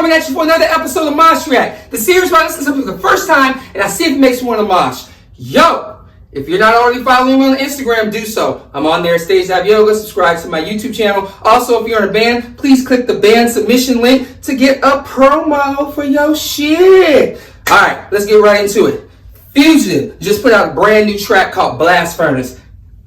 coming at you for another episode of Mosh React, the series where I listen to something for the first time and I see if it makes me want to mosh. Yo, if you're not already following me on Instagram, do so. I'm on there, StageDiveYoga. Subscribe to my YouTube channel. Also, if you're in a band, please click the band submission link to get a promo for your shit. All right, let's get right into it. Fugitive just put out a brand new track called Blast Furnace.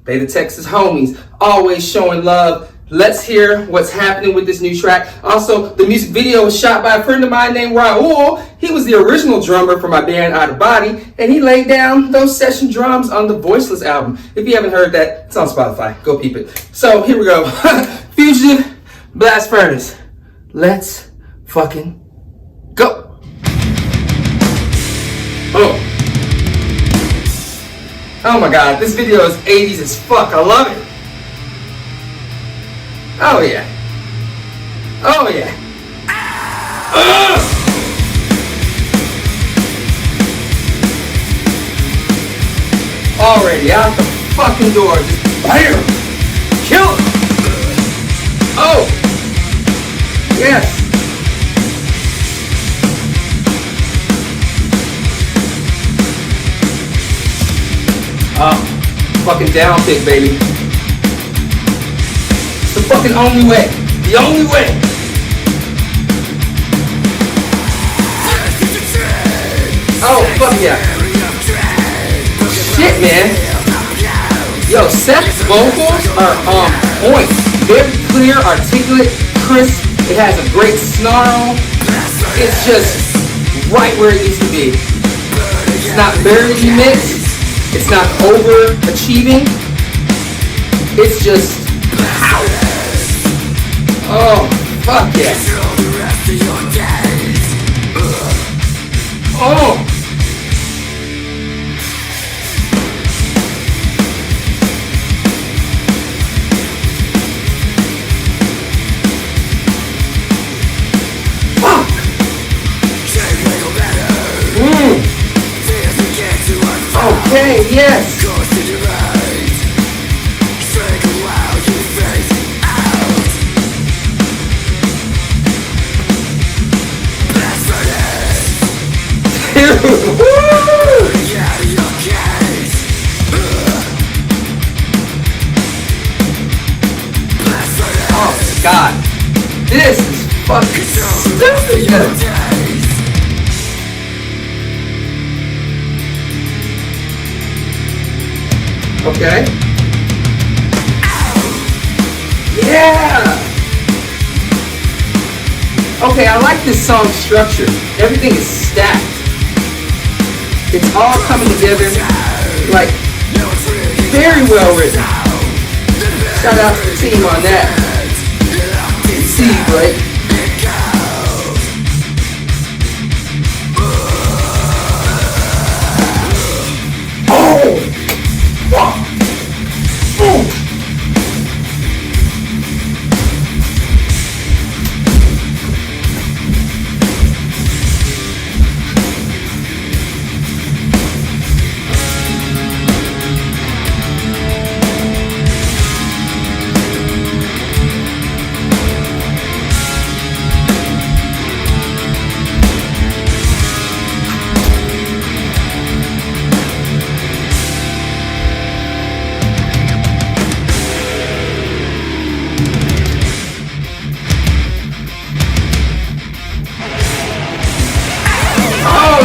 They the Texas homies, always showing love. Let's hear what's happening with this new track. Also, the music video was shot by a friend of mine named Raul. He was the original drummer for my band Out of Body, and he laid down those session drums on the Voiceless album. If you haven't heard that, it's on Spotify. Go peep it. So here we go. Fugitive, Blast Furnace. Let's fucking go. Oh my god, this video is 80s as fuck. I love it. Oh yeah. Oh yeah. Already out the fucking door. Just bam! Kill it! Oh! Yes! Oh, fucking down kick, baby. The fucking only way. The only way. Oh, fuck yeah. Shit, man. Yo, Seth's vocals are on point. Very clear, articulate, crisp. It has a great snarl. It's just right where it needs to be. It's not barely mixed. It's not overachieving. It's just power. Oh, fuck yeah. Oh. Fuck. Okay, yes. Oh god, this is fucking stupid. Okay. Yeah. Okay, I like this song structure. Everything is stacked. It's all coming together, like, very well written. Shout out to the team on that. See, Blake. Oh! Fuck! Oh!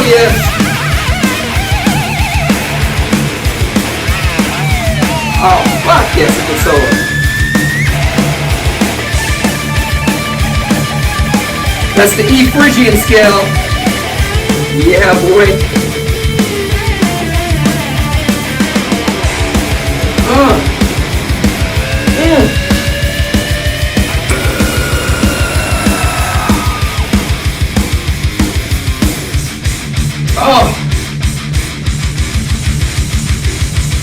Yes. Oh, fuck yes, it's a solo. That's the E Phrygian scale. Yeah, boy. Oh!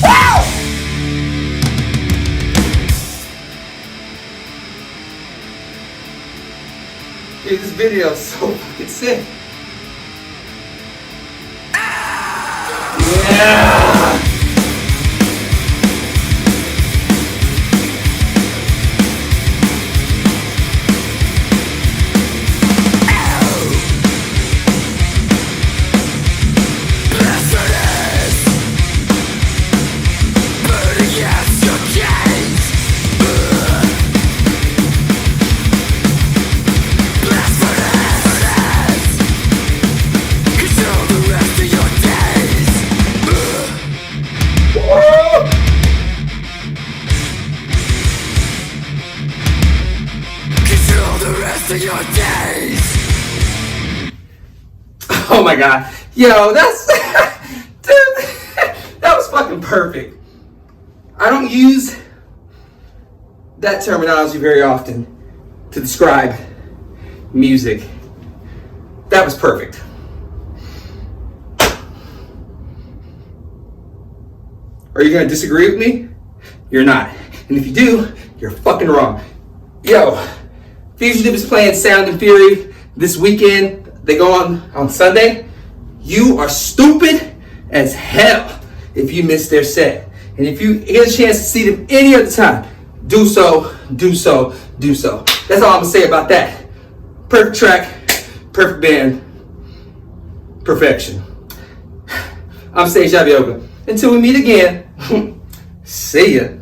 Wow! Dude, this video is so fucking sick. Yeah! rest of your days. Oh my God. Yo, that's, dude, that was fucking perfect. I don't use that terminology very often to describe music. That was perfect. Are you gonna disagree with me? You're not. And if you do, you're fucking wrong. Yo, Fugitive is playing Sound and Fury this weekend. They go on Sunday. You are stupid as hell if you miss their set. And if you get a chance to see them any other time, do so, do so, do so. That's all I'm gonna say about that. Perfect track, perfect band, perfection. I'm StageDiveYoga. Until we meet again, see ya.